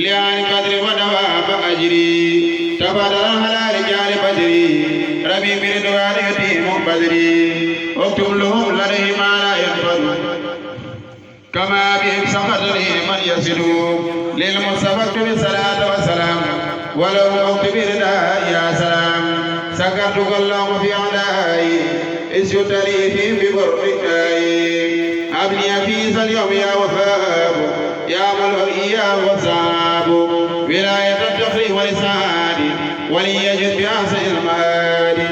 لآل بدر ودوام أجري تبادر على رجال بدري ربي بردوان يتيم بدري اكتب لهم لديه ما لا ينفذ كما بهم سقط من يصل للمصطفى اكتب صلاة وسلام ولو اكتب رداء يا سلام سكرتك اللهم في أعدائي إذ يتلي فيهم ببرئي أبني في ذا اليوم يا وفاء يا ملء يا وزاب ولاية الدخل والإسعاد وليجد بأحسن المال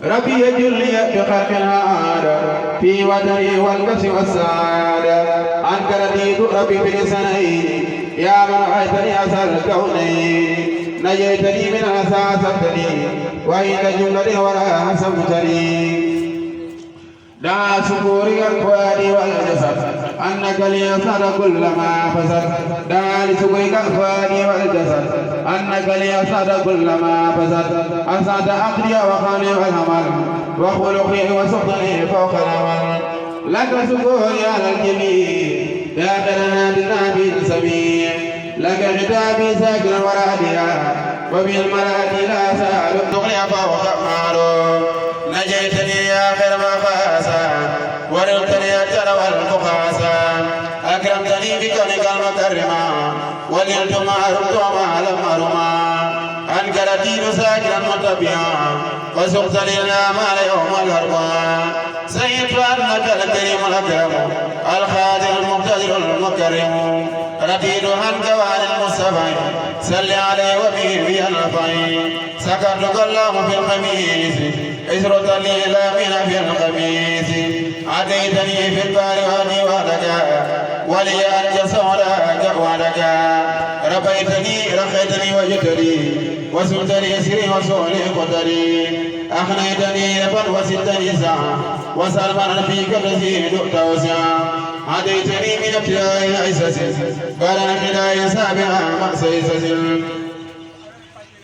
ربي يجل لي بخلق العادة في وطني والكس والسعادة عنك رديت ربي في لسانين يا من رأيتني أسر الكونين نجيتني من أسى سبتني وإن جملة الورى حسبتني دعا سكوري الفؤاد والجسد أنك لي أسر كل ما فسد دعا لسكوري الفؤاد والجسد أنك لي أسر كل ما فسد أسعد أقري وخاني والهمل وخلقي وسخطني فوق الأمل لك سكوري على الجميع داخلنا بالنبي السميع لك خطابي ساكنا وراديا وبالمراد لا سأل الدغني فوق مالو نجيتني يا خير مخاسا ورلتني الجر والمخاسا أكرمتني بكونك المكرما وللت ما رمت وما لم أرما أنكر الدين ساكنا متبعا وسقتني الأعمال يوم الأربعاء سيد أنك الكريم الأكرم الخادم المقتدر المكرم رديد عنك وعن المصطفى سل عليه وبه في الفين سكرتك الله في الخميس إسرت لي لا من في الخميس عديتني في البار وأني وحدك ولي أنت سعدك وحدك ربيتني رخيتني وجدتني وسلتني سري وسولي قدري أخنيتني نفا وستني ساعة وسلمان فيك الذي دؤت وسعا عديتني من ابتلاء عيسس قال خلال سابعا مأسيسس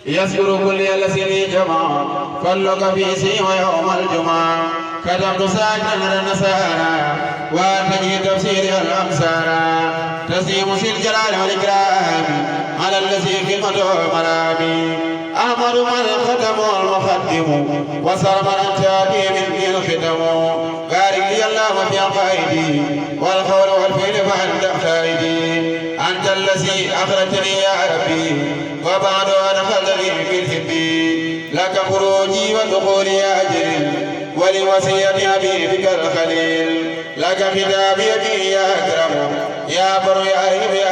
يذكر كل الذي جمع كلك في سي ويوم الجمعة كتبت ساكنا النسارى واتقي تفسير الأمسارى تسيم سي الجلال والإكرام على الذي قيمته مرامي أحمد من الختم المخدم وصر من التابي مني الختم بارك لي الله في عقائدي والقول والفعل فأنت خائدي أنت الذي أخرجني يا ربي وبعد أدخلتني في الحب لك خروجي ودخولي يا أجل ولوصية حبيبك الخليل لك خطابي يا أكرم يا بر يا رحيم